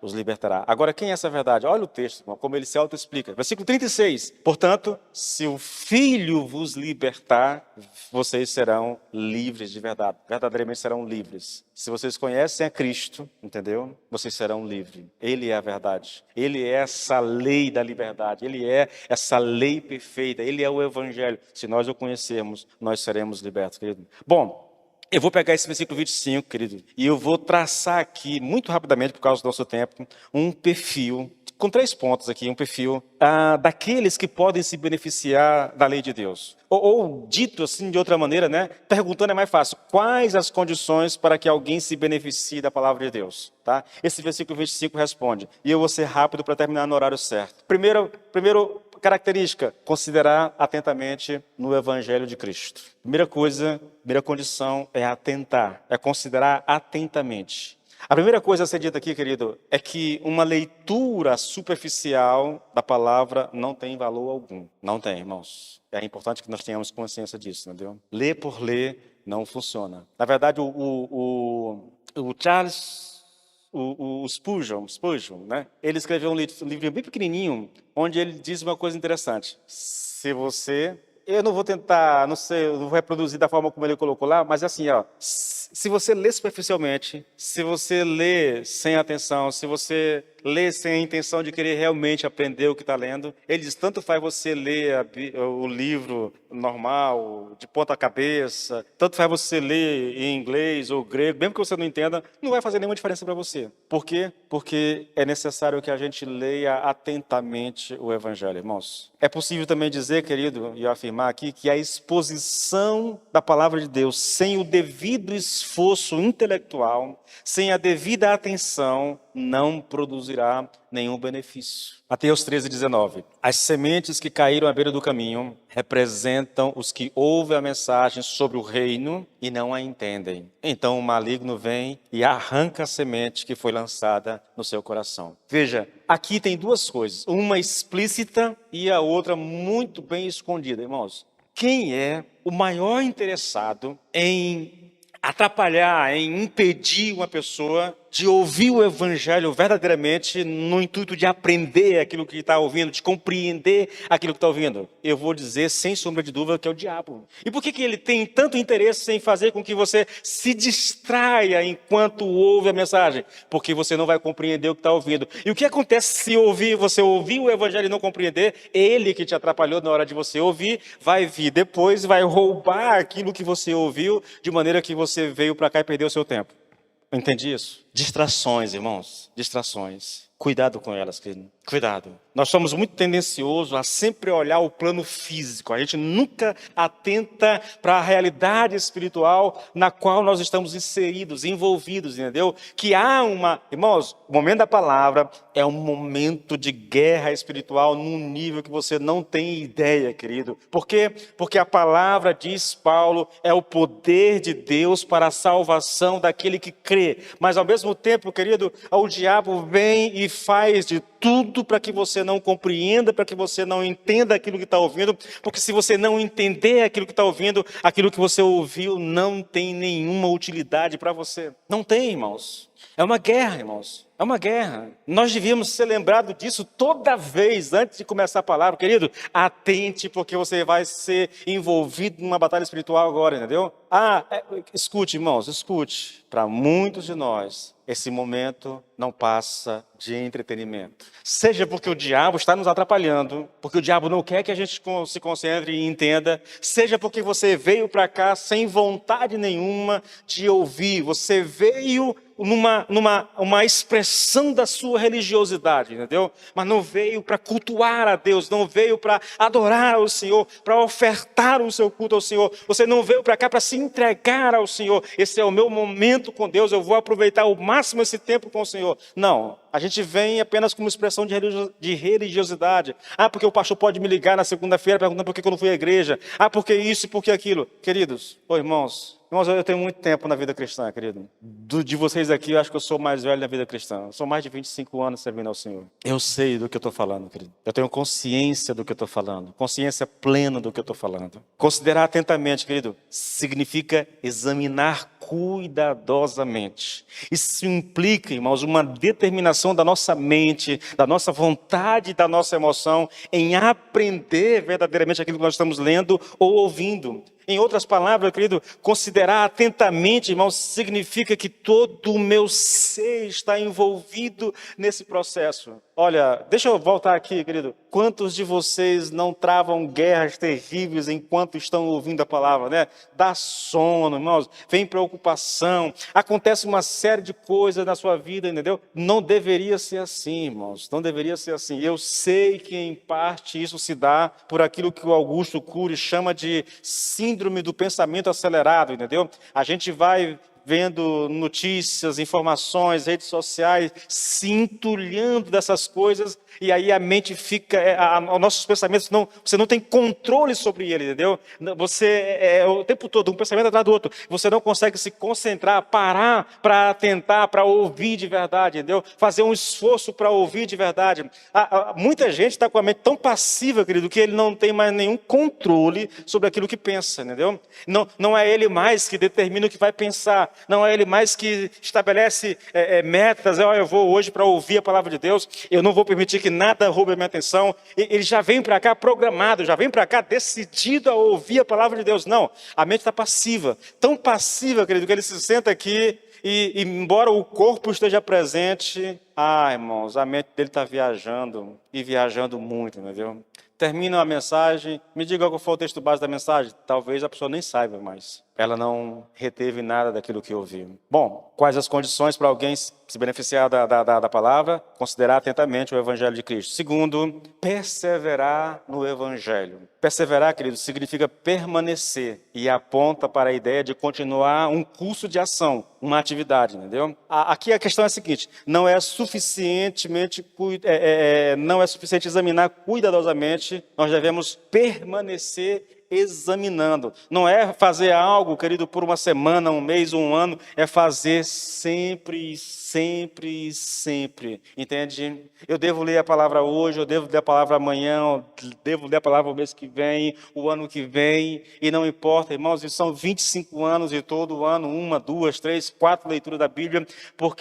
os libertará. Agora, quem é essa verdade? Olha o texto, como ele se auto-explica. Versículo 36. Portanto, se o Filho vos libertar, vocês serão livres de verdade. Verdadeiramente serão livres. Se vocês conhecem a Cristo, entendeu? Vocês serão livres. Ele é a verdade. Ele é essa lei da liberdade. Ele é essa lei perfeita. Ele é o Evangelho. Se nós o conhecermos, nós seremos libertos, querido. Bom, eu vou pegar esse versículo 25, querido, e eu vou traçar aqui, muito rapidamente, por causa do nosso tempo, um perfil, com 3 pontos aqui, um perfil daqueles que podem se beneficiar da lei de Deus. Ou dito assim de outra maneira, né? Perguntando é mais fácil. Quais as condições para que alguém se beneficie da palavra de Deus? Tá? Esse versículo 25 responde. E eu vou ser rápido para terminar no horário certo. Primeiro característica, considerar atentamente no Evangelho de Cristo. Primeira condição é atentar, é considerar atentamente. A primeira coisa a ser dita aqui, querido, é que uma leitura superficial da palavra não tem valor algum. Não tem, irmãos. É importante que nós tenhamos consciência disso, entendeu? Ler por ler não funciona. Na verdade, o Charles... O Spurgeon, né? Ele escreveu um livro bem pequenininho, onde ele diz uma coisa interessante. Se você... Eu não vou tentar, não vou reproduzir da forma como ele colocou lá, mas é assim, ó. se você lê superficialmente, se você lê sem atenção, se você lê sem a intenção de querer realmente aprender o que está lendo, ele diz, tanto faz você ler o livro normal, de ponta cabeça, tanto faz você ler em inglês ou grego, mesmo que você não entenda, não vai fazer nenhuma diferença para você. Por quê? Porque é necessário que a gente leia atentamente o Evangelho, irmãos. É possível também dizer, querido, e afirmar aqui, que a exposição da palavra de Deus sem o devido esforço intelectual, sem a devida atenção, não produzirá nenhum benefício. Mateus 13:19. As sementes que caíram à beira do caminho representam os que ouvem a mensagem sobre o reino e não a entendem. Então o maligno vem e arranca a semente que foi lançada no seu coração. Veja, aqui tem duas coisas, uma explícita e a outra muito bem escondida, irmãos. Quem é o maior interessado em atrapalhar, em impedir uma pessoa de ouvir o Evangelho verdadeiramente no intuito de aprender aquilo que está ouvindo, de compreender aquilo que está ouvindo? Eu vou dizer, sem sombra de dúvida, que é o diabo. E por que ele tem tanto interesse em fazer com que você se distraia enquanto ouve a mensagem? Porque você não vai compreender o que está ouvindo. E o que acontece se você ouvir o Evangelho e não compreender? Ele que te atrapalhou na hora de você ouvir, vai vir depois e vai roubar aquilo que você ouviu, de maneira que você veio para cá e perdeu o seu tempo. Entendi isso? Distrações, irmãos, distrações. Cuidado com elas, querido. Cuidado. Nós somos muito tendenciosos a sempre olhar o plano físico. A gente nunca atenta para a realidade espiritual na qual nós estamos inseridos, envolvidos, entendeu? Que há Irmãos, o momento da palavra é um momento de guerra espiritual num nível que você não tem ideia, querido. Por quê? Porque a palavra, diz Paulo, é o poder de Deus para a salvação daquele que crê. Mas ao mesmo tempo, querido, o diabo vem e faz de tudo para que você não compreenda, para que você não entenda aquilo que está ouvindo, porque se você não entender aquilo que está ouvindo, aquilo que você ouviu não tem nenhuma utilidade para você. Não tem, irmãos. É uma guerra, irmãos. É uma guerra. Nós devíamos ser lembrados disso toda vez, antes de começar a palavra. Querido, atente, porque você vai ser envolvido numa batalha espiritual agora, entendeu? Escute, irmãos, escute. Para muitos de nós, esse momento não passa de entretenimento. Seja porque o diabo está nos atrapalhando, porque o diabo não quer que a gente se concentre e entenda, seja porque você veio para cá sem vontade nenhuma de ouvir, você veio numa expressão da sua religiosidade, entendeu? Mas não veio para cultuar a Deus, não veio para adorar ao Senhor, para ofertar o seu culto ao Senhor. Você não veio para cá para se entregar ao Senhor. Esse é o meu momento com Deus, eu vou aproveitar ao máximo esse tempo com o Senhor. Não, a gente vem apenas como expressão de religiosidade. Porque o pastor pode me ligar na segunda-feira perguntando por que eu não fui à igreja. Porque isso e por que aquilo. Queridos, irmãos, eu tenho muito tempo na vida cristã, querido. De vocês aqui, eu acho que eu sou mais velho na vida cristã. Eu sou mais de 25 anos servindo ao Senhor. Eu sei do que eu estou falando, querido. Eu tenho consciência do que eu estou falando. Consciência plena do que eu estou falando. Considerar atentamente, querido, significa examinar cuidadosamente. Isso implica, irmãos, uma determinação da nossa mente, da nossa vontade, da nossa emoção em aprender verdadeiramente aquilo que nós estamos lendo ou ouvindo. Em outras palavras, querido, considerar atentamente, irmãos, significa que todo o meu ser está envolvido nesse processo. Olha, deixa eu voltar aqui, querido. Quantos de vocês não travam guerras terríveis enquanto estão ouvindo a palavra, né? Dá sono, irmãos, vem preocupação, acontece uma série de coisas na sua vida, entendeu? Não deveria ser assim, irmãos, não deveria ser assim. Eu sei que em parte isso se dá por aquilo que o Augusto Cury chama de síndrome do pensamento acelerado, entendeu? A gente vai vendo notícias, informações, redes sociais, se entulhando dessas coisas, e aí a mente fica, os nossos pensamentos, você não tem controle sobre ele, entendeu? Você, o tempo todo, um pensamento atrás do outro, você não consegue se concentrar, parar para tentar, para ouvir de verdade, entendeu? Fazer um esforço para ouvir de verdade. Muita gente está com a mente tão passiva, querido, que ele não tem mais nenhum controle sobre aquilo que pensa, entendeu? Não é ele mais que determina o que vai pensar, não é ele mais que estabelece metas. Eu vou hoje para ouvir a palavra de Deus, eu não vou permitir que nada roube a minha atenção. Ele já vem para cá programado, já vem para cá decidido a ouvir a palavra de Deus. Não, a mente está passiva, tão passiva, querido, que ele se senta aqui e embora o corpo esteja presente, irmãos, a mente dele está viajando, e viajando muito, entendeu? Termina a mensagem, me diga qual foi o texto base da mensagem. Talvez a pessoa nem saiba mais. Ela não reteve nada daquilo que ouviu. Bom, quais as condições para alguém se beneficiar da palavra? Considerar atentamente o Evangelho de Cristo. Segundo, perseverar no Evangelho. Perseverar, querido, significa permanecer e aponta para a ideia de continuar um curso de ação, uma atividade, entendeu? Aqui a questão é a seguinte: não é suficiente examinar cuidadosamente, nós devemos permanecer examinando. Não é fazer algo, querido, por uma semana, um mês, um ano, é fazer sempre, sempre, sempre. Entende? Eu devo ler a palavra hoje, eu devo ler a palavra amanhã, eu devo ler a palavra o mês que vem, o ano que vem, e não importa, irmãos, são 25 anos e todo ano, 1, 2, 3, 4 leituras da Bíblia,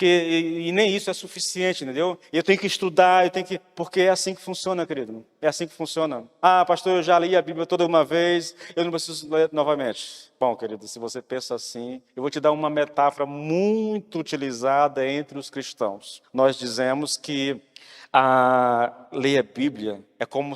e nem isso é suficiente, entendeu? Eu tenho que estudar, porque é assim que funciona, querido. É assim que funciona. Pastor, eu já li a Bíblia toda uma vez, eu não preciso ler novamente. Bom, querido, se você pensa assim, eu vou te dar uma metáfora muito utilizada entre os cristãos. Nós dizemos que ler a Bíblia é como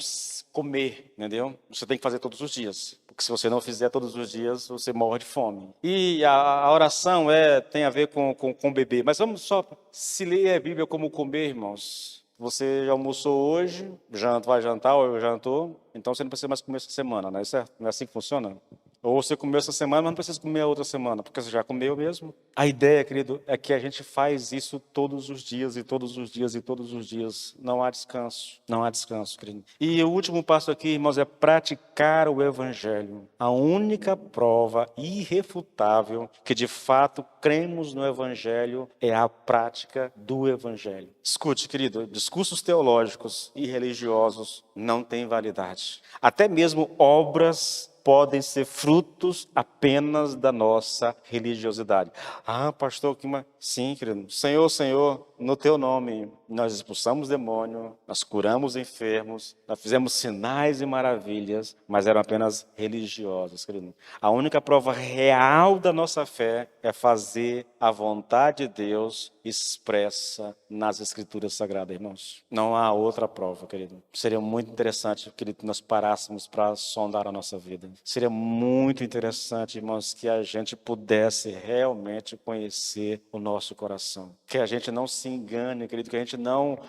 comer, entendeu? Você tem que fazer todos os dias. Porque se você não fizer todos os dias, você morre de fome. E a oração tem a ver com beber. Mas vamos só, se ler a Bíblia como comer, irmãos. Você já almoçou hoje, vai jantar ou jantou, então você não precisa mais comer essa semana, não é certo? Não é assim que funciona? Ou você comeu essa semana, mas não precisa comer a outra semana, porque você já comeu mesmo. A ideia, querido, é que a gente faz isso todos os dias, e todos os dias, e todos os dias. Não há descanso, não há descanso, querido. E o último passo aqui, irmãos, é praticar o Evangelho. A única prova irrefutável que de fato cremos no Evangelho é a prática do Evangelho. Escute, querido, discursos teológicos e religiosos não têm validade. Até mesmo obras podem ser frutos apenas da nossa religiosidade. Pastor, sim, querido. Senhor, Senhor, no teu nome nós expulsamos demônio, nós curamos enfermos, nós fizemos sinais e maravilhas, mas eram apenas religiosas, querido. A única prova real da nossa fé é fazer a vontade de Deus expressa nas Escrituras Sagradas, irmãos. Não há outra prova, querido. Seria muito interessante, querido, que nós parássemos para sondar a nossa vida. Seria muito interessante, irmãos, que a gente pudesse realmente conhecer o nosso coração. Que a gente não se engane, querido, que a gente não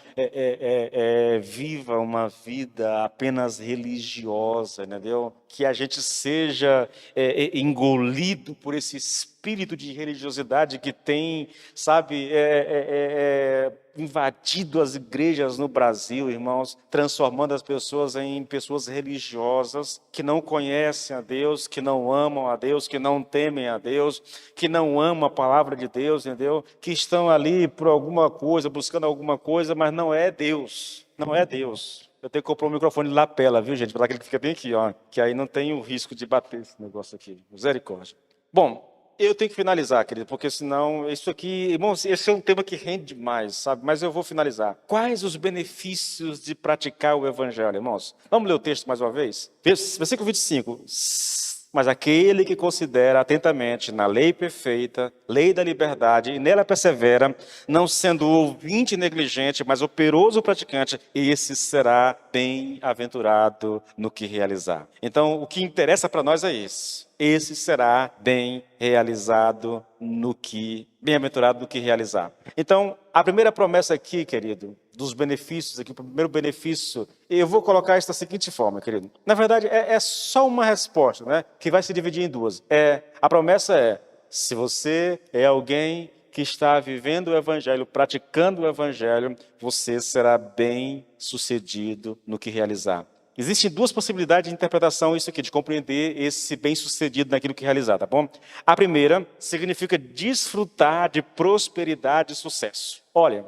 viva uma vida apenas religiosa, entendeu? Que a gente seja engolido por esse espírito de religiosidade que tem, sabe, invadido as igrejas no Brasil, irmãos, transformando as pessoas em pessoas religiosas que não conhecem a Deus, que não amam a Deus, que não temem a Deus, que não amam a palavra de Deus, entendeu? Que estão ali por alguma coisa, buscando alguma coisa, mas não é Deus, não é Deus. Eu tenho que comprar um microfone de lapela, viu, gente? Para aquele que fica bem aqui, ó, que aí não tem o risco de bater esse negócio aqui. Misericórdia. Bom, eu tenho que finalizar, querido, porque senão isso aqui, irmãos, esse é um tema que rende demais, sabe? Mas eu vou finalizar. Quais os benefícios de praticar o Evangelho, irmãos? Vamos ler o texto mais uma vez? Versículo 25. Mas aquele que considera atentamente na lei perfeita, lei da liberdade, e nela persevera, não sendo ouvinte negligente, mas operoso praticante, esse será bem-aventurado no que realizar. Então, o que interessa para nós é isso. Esse será bem-aventurado no que realizar. Então, a primeira promessa aqui, querido, dos benefícios aqui, o primeiro benefício, eu vou colocar isso da seguinte forma, querido. Na verdade, é só uma resposta, né, que vai se dividir em duas. A promessa é, se você é alguém que está vivendo o Evangelho, praticando o Evangelho, você será bem-sucedido no que realizar. Existem duas possibilidades de interpretação isso aqui, de compreender esse bem-sucedido naquilo que realizar, tá bom? A primeira significa desfrutar de prosperidade e sucesso. Olha,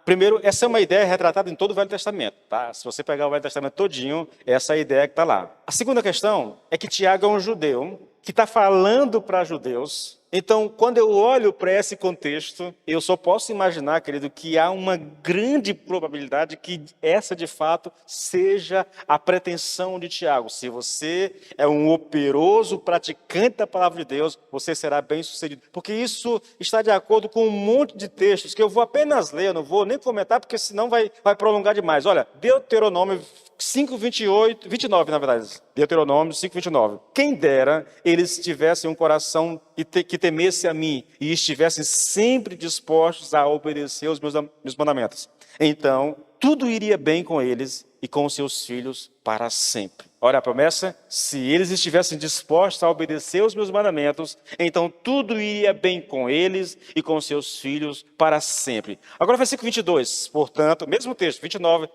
primeiro, essa é uma ideia retratada em todo o Velho Testamento, tá? Se você pegar o Velho Testamento todinho, essa é a ideia que está lá. A segunda questão é que Tiago é um judeu que está falando para judeus Então, quando eu olho para esse contexto, eu só posso imaginar, querido, que há uma grande probabilidade que essa, de fato, seja a pretensão de Tiago. Se você é um operoso praticante da palavra de Deus, você será bem-sucedido. Porque isso está de acordo com um monte de textos que eu vou apenas ler, eu não vou nem comentar, porque senão vai prolongar demais. Olha, Deuteronômio 5:28, 29, na verdade. Deuteronômio 5:29. Quem dera eles tivessem um coração que temesse a mim e estivessem sempre dispostos a obedecer os meus mandamentos. Então, tudo iria bem com eles e com os seus filhos para sempre. Olha a promessa: se eles estivessem dispostos a obedecer os meus mandamentos, então tudo iria bem com eles e com seus filhos para sempre. Agora, versículo 22, portanto, mesmo texto, 29,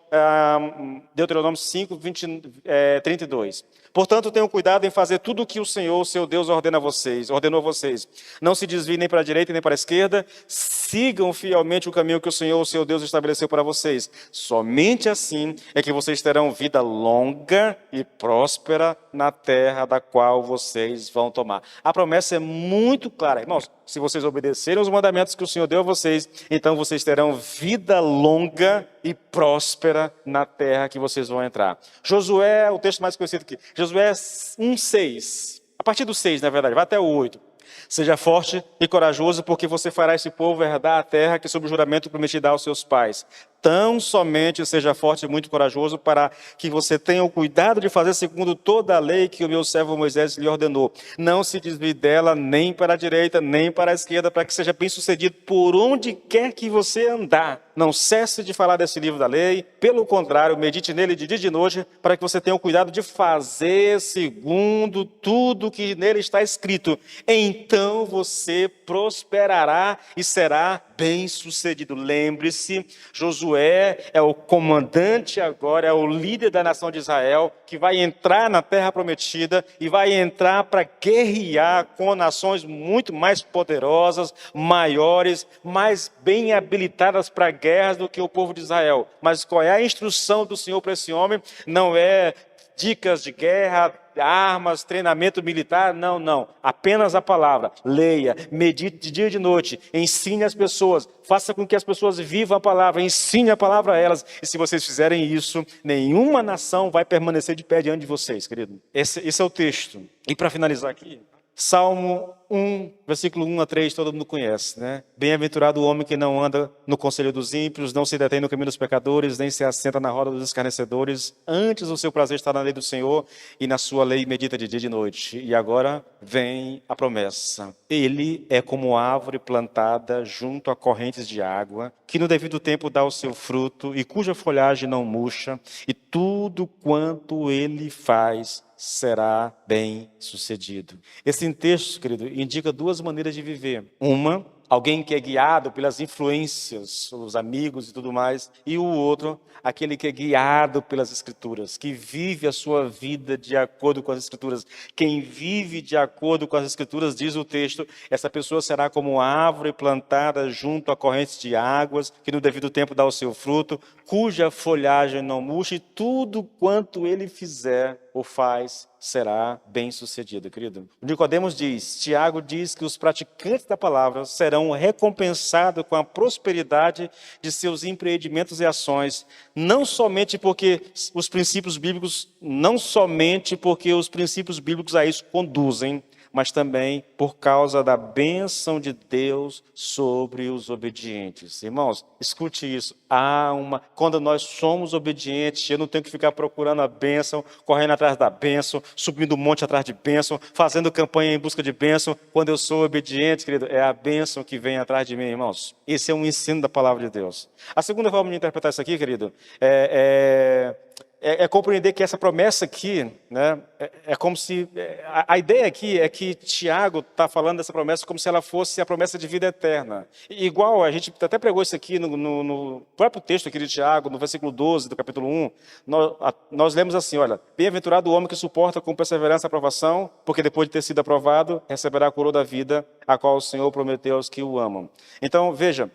Deuteronômio 5, 32. Portanto, tenham cuidado em fazer tudo o que o Senhor, seu Deus, ordenou a vocês. Não se desviem nem para a direita nem para a esquerda, sigam fielmente o caminho que o Senhor, seu Deus, estabeleceu para vocês. Somente assim é que vocês terão vida longa e próspera na terra da qual vocês vão tomar. A promessa é muito clara, irmãos. Se vocês obedecerem os mandamentos que o Senhor deu a vocês, então vocês terão vida longa e próspera na terra que vocês vão entrar. Josué, o texto mais conhecido aqui, Josué 1:6. A partir do 6, na verdade, vai até o 8. Seja forte e corajoso, porque você fará esse povo herdar a terra que sob o juramento prometi dar aos seus pais. Tão somente seja forte e muito corajoso para que você tenha o cuidado de fazer segundo toda a lei que o meu servo Moisés lhe ordenou. Não se desvie dela nem para a direita, nem para a esquerda, para que seja bem sucedido por onde quer que você andar. Não cesse de falar desse livro da lei, pelo contrário, medite nele de dia e de noite, para que você tenha o cuidado de fazer segundo tudo que nele está escrito. Então você prosperará e será bem-sucedido. Lembre-se, Josué é o comandante agora, é o líder da nação de Israel, que vai entrar na terra prometida e vai entrar para guerrear com nações muito mais poderosas, maiores, mais bem habilitadas para guerras do que o povo de Israel. Mas qual é a instrução do Senhor para esse homem? Não é dicas de guerra, armas, treinamento militar, não. Apenas a palavra. Leia, medite de dia e de noite, ensine as pessoas, faça com que as pessoas vivam a palavra, ensine a palavra a elas. E se vocês fizerem isso, nenhuma nação vai permanecer de pé diante de vocês, querido. Esse é o texto. E para finalizar aqui, Salmo 1, versículo 1-3, todo mundo conhece, né? Bem-aventurado o homem que não anda no conselho dos ímpios, não se detém no caminho dos pecadores, nem se assenta na roda dos escarnecedores. Antes o seu prazer está na lei do Senhor e na sua lei medita de dia e de noite. E agora vem a promessa. Ele é como árvore plantada junto a correntes de água, que no devido tempo dá o seu fruto e cuja folhagem não murcha, e tudo quanto ele faz será bem sucedido. Esse texto, querido, indica duas maneiras de viver. Uma, alguém que é guiado pelas influências, os amigos e tudo mais. E o outro, aquele que é guiado pelas Escrituras, que vive a sua vida de acordo com as Escrituras. Quem vive de acordo com as Escrituras, diz o texto, essa pessoa será como árvore plantada junto a correntes de águas, que no devido tempo dá o seu fruto, cuja folhagem não murcha, e tudo quanto ele fizer ou faz será bem sucedido, querido. Nicodemos diz, Tiago diz que os praticantes da palavra serão recompensados com a prosperidade de seus empreendimentos e ações, não somente porque os princípios bíblicos a isso conduzem, mas também por causa da bênção de Deus sobre os obedientes. Irmãos, escute isso. Quando nós somos obedientes, eu não tenho que ficar procurando a bênção, correndo atrás da bênção, subindo um monte atrás de bênção, fazendo campanha em busca de bênção. Quando eu sou obediente, querido, é a bênção que vem atrás de mim, irmãos. Esse é um ensino da palavra de Deus. A segunda forma de interpretar isso aqui, querido, é compreender que essa promessa aqui, né, é como se... A ideia aqui é que Tiago está falando dessa promessa como se ela fosse a promessa de vida eterna. Igual, a gente até pregou isso aqui no próprio texto aqui de Tiago, no versículo 12 do capítulo 1. Nós lemos assim, olha, bem-aventurado o homem que suporta com perseverança a aprovação, porque depois de ter sido aprovado, receberá a coroa da vida, a qual o Senhor prometeu aos que o amam. Então, veja,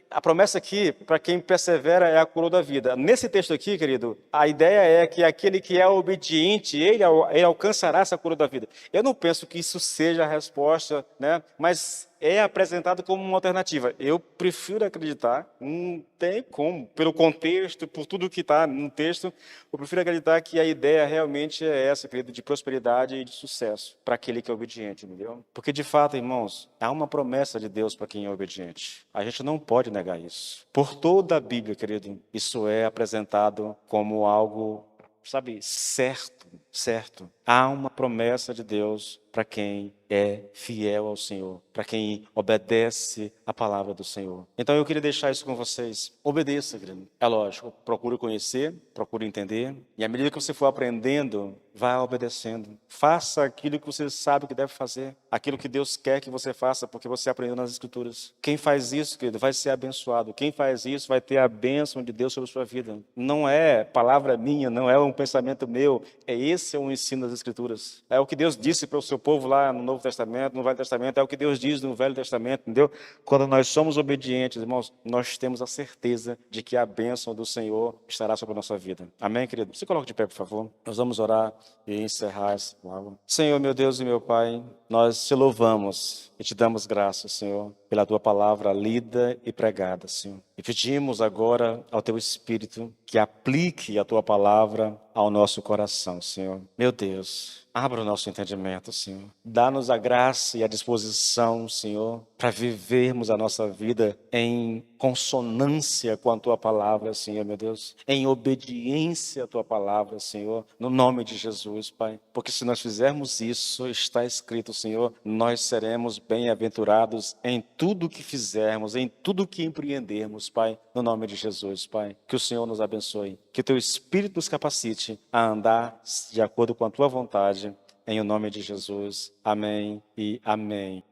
a promessa aqui, para quem persevera, é a coroa da vida. Nesse texto aqui, querido, a ideia é que aquele que é obediente, ele alcançará essa coroa da vida. Eu não penso que isso seja a resposta, né? Mas é apresentado como uma alternativa. Eu prefiro acreditar, não tem como, pelo contexto, por tudo que está no texto, eu prefiro acreditar que a ideia realmente é essa, querido, de prosperidade e de sucesso para aquele que é obediente, entendeu? Porque, de fato, irmãos, há uma promessa de Deus para quem é obediente. A gente não pode negar isso. Por toda a Bíblia, querido, isso é apresentado como algo, sabe, certo. Há uma promessa de Deus para quem é fiel ao Senhor, para quem obedece a palavra do Senhor. Então eu queria deixar isso com vocês. Obedeça, querido. É lógico, procure conhecer, procure entender. E à medida que você for aprendendo, vá obedecendo. Faça aquilo que você sabe que deve fazer. Aquilo que Deus quer que você faça, porque você aprendeu nas Escrituras. Quem faz isso, querido, vai ser abençoado. Quem faz isso vai ter a bênção de Deus sobre a sua vida. Não é palavra minha, não é um pensamento meu. Esse é um ensino das Escrituras. É o que Deus disse para o seu povo lá no Novo Testamento, no Velho Testamento. É o que Deus diz no Velho Testamento, entendeu? Quando nós somos obedientes, irmãos, nós temos a certeza de que a bênção do Senhor estará sobre a nossa vida. Amém, querido? Se coloque de pé, por favor. Nós vamos orar e encerrar essa palavra. Senhor, meu Deus e meu Pai, nós te louvamos e te damos graças, Senhor, pela tua palavra lida e pregada, Senhor. E pedimos agora ao teu Espírito que aplique a tua palavra ao nosso coração, Senhor. Meu Deus, abra o nosso entendimento, Senhor. Dá-nos a graça e a disposição, Senhor, para vivermos a nossa vida em consonância com a tua palavra, Senhor, meu Deus. Em obediência à tua palavra, Senhor, no nome de Jesus, Pai. Porque se nós fizermos isso, está escrito, Senhor, nós seremos bem-aventurados em tudo que fizermos, em tudo que empreendermos, Pai, no nome de Jesus, Pai. Que o Senhor nos abençoe, que o teu Espírito nos capacite a andar de acordo com a tua vontade, em o nome de Jesus. Amém e amém.